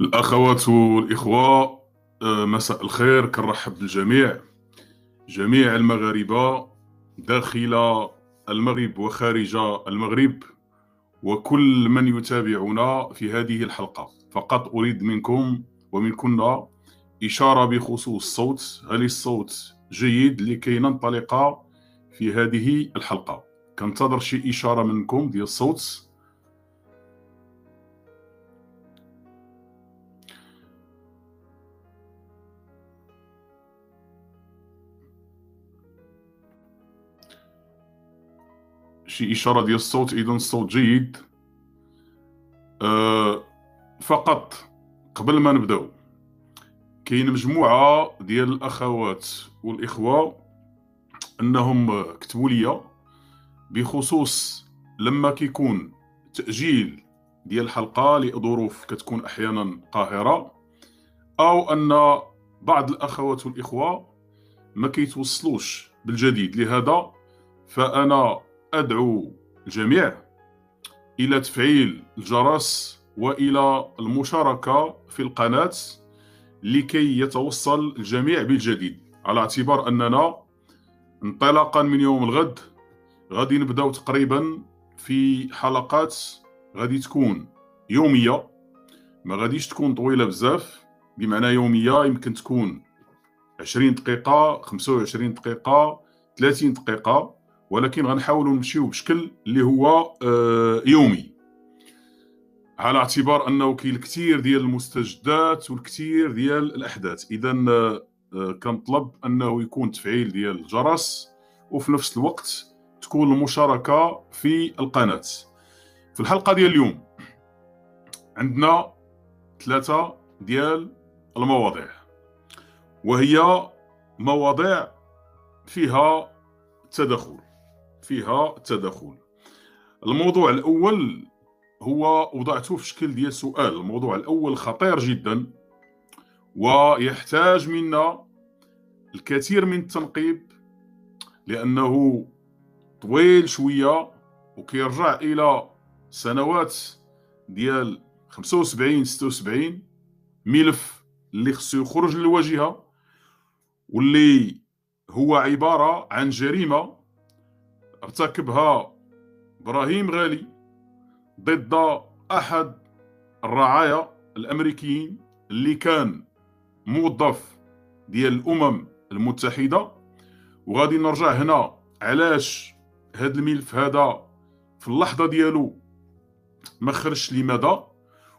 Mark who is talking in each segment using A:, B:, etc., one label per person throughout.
A: الأخوات والإخوة، مساء الخير. كنرحب بالجميع، جميع المغاربة داخل المغرب وخارج المغرب، وكل من يتابعنا في هذه الحلقة. فقط أريد منكم ومنكن إشارة بخصوص الصوت. هل الصوت جيد لكي ننطلق في هذه الحلقة؟ كنتظر شي إشارة منكم ديال الصوت. شي إشارة ديال الصوت، إذا الصوت جيد. أه فقط قبل ما نبداو، كاين مجموعة ديال الأخوات والإخوة أنهم كتبوا لي بخصوص لما كيكون تأجيل ديال الحلقة لظروف كتكون أحيانا قاهرة، أو أن بعض الأخوات والإخوة ما كيتوصلوش بالجديد. لهذا فأنا أدعو الجميع إلى تفعيل الجرس وإلى المشاركة في القناة لكي يتوصل الجميع بالجديد، على اعتبار أننا انطلاقا من يوم الغد غادي نبداو تقريبا في حلقات غادي تكون يومية، ما غاديش تكون طويلة بزاف. بمعنى يومية يمكن تكون 20 دقيقة، 25 دقيقة، 30 دقيقة، ولكن غنحاولوا نمشيو بشكل اللي هو يومي، على اعتبار انه كاين الكثير ديال المستجدات والكثير ديال الاحداث. اذا كنطلب انه يكون تفعيل ديال الجرس، وفي نفس الوقت تكون المشاركه في القناه. في الحلقه ديال اليوم عندنا 3 ديال المواضيع، وهي مواضيع فيها تدخل. الموضوع الاول هو وضعته في شكل ديال سؤال. الموضوع الأول خطير جدا ويحتاج منا الكثير من التنقيب، لأنه طويل شوية وكيرجع إلى سنوات ديال 75 76. ملف اللي خصو يخرج للواجهة، واللي هو عبارة عن جريمة ارتكبها إبراهيم غالي ضد أحد الرعايا الأمريكيين اللي كان موظف ديال الأمم المتحدة. وغادي نرجع هنا علاش هذا الملف هذا في اللحظة ديالو ما خرجش، لماذا،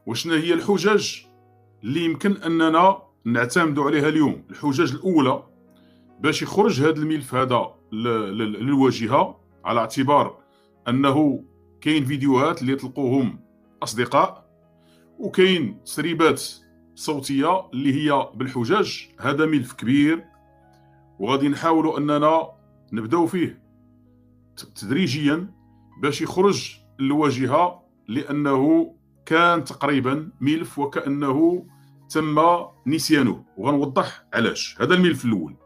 A: وشنا هي الحجج اللي يمكن أننا نعتمدوا عليها اليوم. الحجج الأولى باش يخرج هذا الملف هذا للواجهة، على اعتبار أنه كاين فيديوهات اللي يطلقوهم أصدقاء، وكاين تسريبات صوتية اللي هي بالحجج. هذا ملف كبير وغادي نحاولوا أننا نبداو فيه تدريجيا باش يخرج للواجهة، لأنه كان تقريبا ملف وكأنه تم نسيانه، وغنوضح علاش. هذا الملف الأول.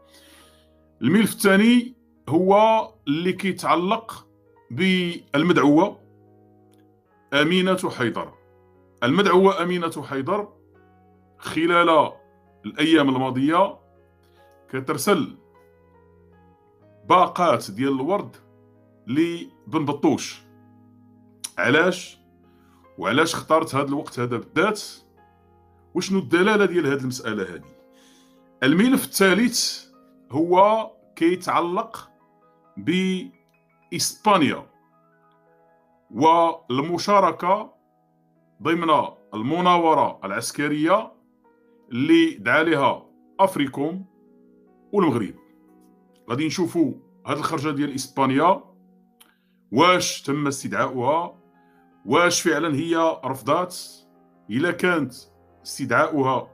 A: الملف الثاني هو اللي كيتعلق بالمدعوة أمينة حيدر. المدعوة أمينة حيدر خلال الأيام الماضية كترسل باقات ديال الورد لبن بطوش. علاش؟ وعلاش اختارت هذا الوقت هذا بالذات؟ وشنو الدلالة ديال هذه المسألة هذه؟ الملف الثالث هو كيتعلق بإسبانيا والمشاركة ضمن المناورة العسكرية اللي دعا لها أفريكوم والمغرب. غادي نشوفوا هاد الخرجة ديال إسبانيا، واش تم استدعاؤها، واش فعلا هي رفضات، إلا كانت استدعاؤها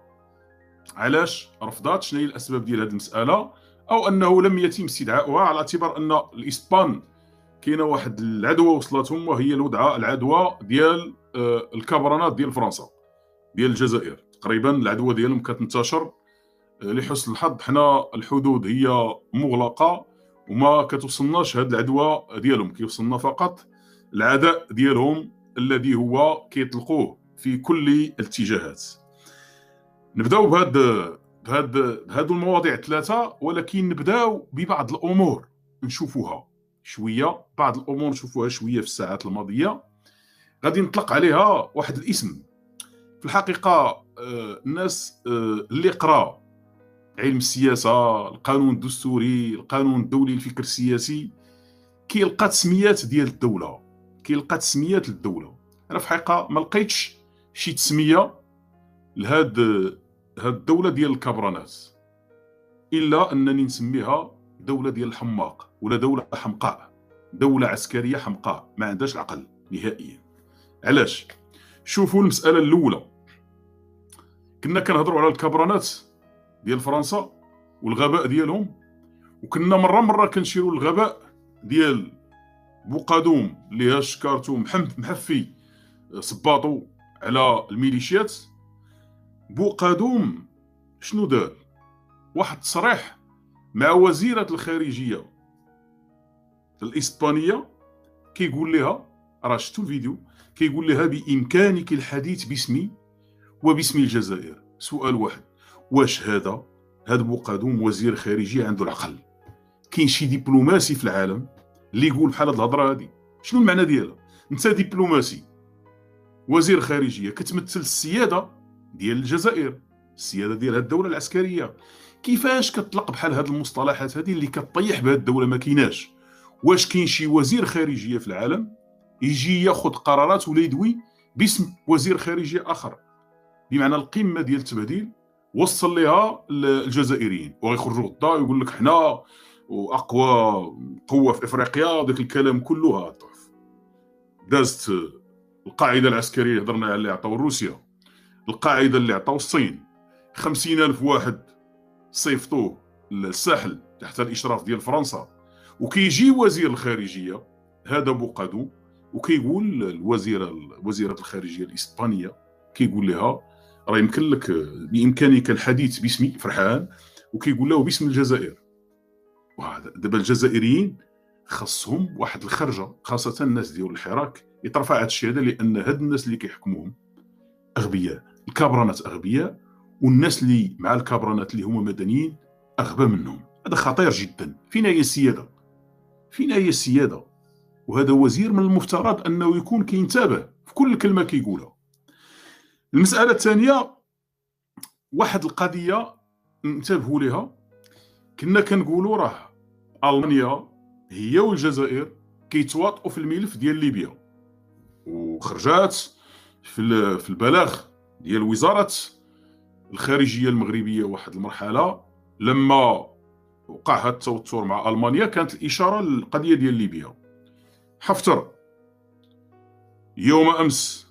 A: علاش رفضات، شنو هي الأسباب ديال هاد المسألة، أو أنه لم يتم استدعاؤها، على اعتبار أن الإسبان كاينه واحد العدوى وصلتهم، وهي العدوى ديال الكبرنات ديال فرنسا ديال الجزائر. تقريبا العدوى ديالهم كتنتشر. لحسن الحظ حنا الحدود هي مغلقه وما كتوصلناش هاد العدوى ديالهم، كيوصلنا فقط العداء ديالهم الذي هو كيطلقوه في كل الاتجاهات. نبداو بهاد المواضيع الثلاثه، ولكن نبداو ببعض الامور نشوفوها شويه. بعض الامور نشوفوها شويه في الساعات الماضيه. غادي نطلق عليها واحد الاسم. في الحقيقه الناس اللي قرا علم السياسه، القانون الدستوري، القانون الدولي للفكر السياسي، كيلقى تسميات ديال الدوله، كيلقى تسميات للدوله. انا في الحقيقه ما لقيتش شي تسميه لهاد الدوله ديال الكبرانات، الا انني نسميها دوله ديال الحماق، ولا دوله حمقاء، دوله عسكريه حمقاء ما عندهاش العقل نهائيا. علاش؟ شوفوا المساله الاولى، كنا كنهضروا على الكبرانات ديال فرنسا والغباء ديالهم، وكنا مره كنشيروا للغباء ديال بوقادوم اللي ها شكارتو محفي صباطو على الميليشيات. بوقادوم شنو دار؟ واحد التصريح مع وزيرة الخارجية الإسبانية، كيقول لها، راه شفتوا الفيديو، كيقول لها بإمكانك الحديث باسمي وباسم الجزائر. سؤال واحد، واش هذا بوقادوم وزير خارجية عنده العقل؟ كاين شي دبلوماسي في العالم اللي يقول بحال هاد الهضره هادي؟ شنو المعنى ديالها؟ انت دبلوماسي وزير خارجيه كتمثل السياده ديال الجزائر، السياده ديال هاد الدوله العسكريه. كيفاش كتطلق بحال هاد المصطلحات هادي اللي كطيح بهاد الدوله؟ ما كايناش. واش كاين شي وزير خارجيه في العالم يجي ياخذ قرارات ولا يدوي باسم وزير خارجيه اخر؟ بمعنى القمه ديال التبهديل وصل لها الجزائريين، وغيخرجوا غدا ويقول لك حنا واقوى قوه في افريقيا، ذاك الكلام كله هاطف. دازت القاعده العسكريه اللي هضرنا عليها عطاو روسيا، القاعده اللي عطاو الصين، 50,000 واحد صيفطوه للساحل تحت الاشراف ديال فرنسا، وكيجي وزير الخارجيه هذا بوقادو وكيقول وزيره الخارجيه الاسبانيه، كيقول لها راه يمكن لك بامكانك الحديث باسمي، فرحان، وكيقول له باسم الجزائر. دابا الجزائريين خاصهم واحد الخرجه، خاصه الناس ديال الحراك، يترفع هذا الشيء هذا، لان هاد الناس اللي كيحكموهم اغبياء، الكابرانات اغبياء، والناس اللي مع الكابرانات اللي هما مدنيين اغبى منهم. هذا خطير جدا. فين هي السياده؟ فين هي السياده؟ وهذا وزير من المفترض انه يكون كينتبه في كل كلمه كيقولها. المساله الثانيه، واحد القضيه انتبهوا لها، كنا كنقولوا راه المانيا هي والجزائر كيتواطئوا في الملف ديال ليبيا، وخرجات في البلاغ ديال وزاره الخارجيه المغربيه واحد المرحله لما وقع هذا التوتر مع المانيا، كانت الاشاره للقضيه ديال ليبيا. حفتر يوم امس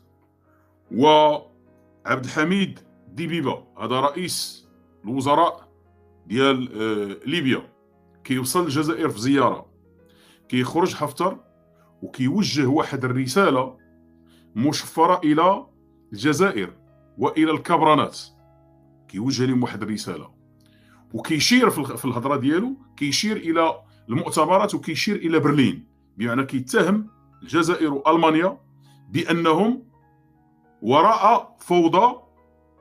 A: وعبد الحميد ديبيبه، هذا رئيس الوزراء ديال ليبيا، كيوصل للجزائر في زياره، كيخرج حفتر وكيوجه واحد الرساله مشفره الى الجزائر والى الكبرانات، كيوجه لهم واحد الرساله، وكيشير في الهضره ديالو كيشير الى المؤتمرات وكيشير الى برلين، بمعنى كيتهم الجزائر والمانيا بانهم وراء فوضى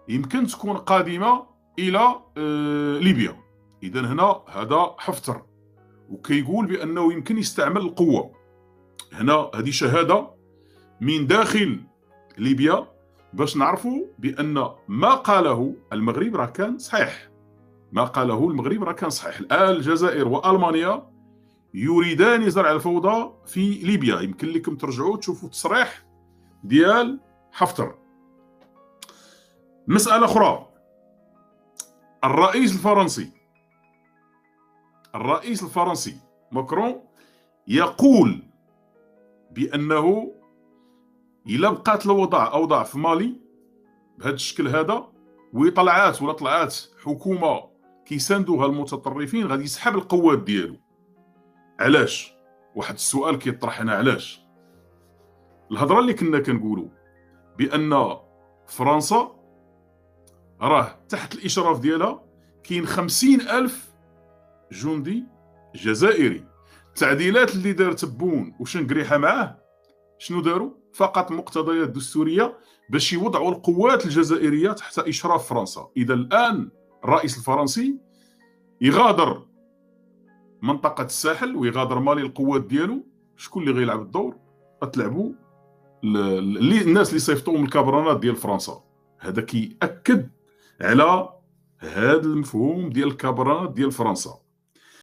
A: يمكن تكون قادمه الى ليبيا. اذا هنا هذا حفتر وكيقول بانه يمكن يستعمل القوه. هنا هذه شهاده من داخل ليبيا باش نعرفوا بان ما قاله المغرب راه كان صحيح. ما قاله المغرب راه كان صحيح. الان الجزائر والمانيا يريدان زرع الفوضى في ليبيا. يمكن لكم ترجعوا تشوفوا التصريح ديال حفتر. مساله اخرى، الرئيس الفرنسي ماكرون يقول بانه الا بقات الاوضاع في مالي بهذا الشكل هذا، طلعات حكومه كيساندوها المتطرفين، غادي يسحب القوات ديالو. علاش؟ واحد السؤال كيطرح هنا، علاش؟ الهضره اللي كنا كنقولوا بان فرنسا راه تحت الاشراف ديالها كاين 50,000 جندي جزائري. التعديلات اللي دار تبون وشنقريحه معاه شنو داروا؟ فقط مقتضيات دستوريه باش يوضعوا القوات الجزائريه تحت اشراف فرنسا. اذا الان الرئيس الفرنسي يغادر منطقه الساحل ويغادر مالي القوات ديالو، شكون اللي غيلعب الدور؟ غتلعبوا الناس اللي صيفطوهم الكابرانات ديال فرنسا. هذا كيأكد على هذا المفهوم ديال الكابرانات ديال فرنسا.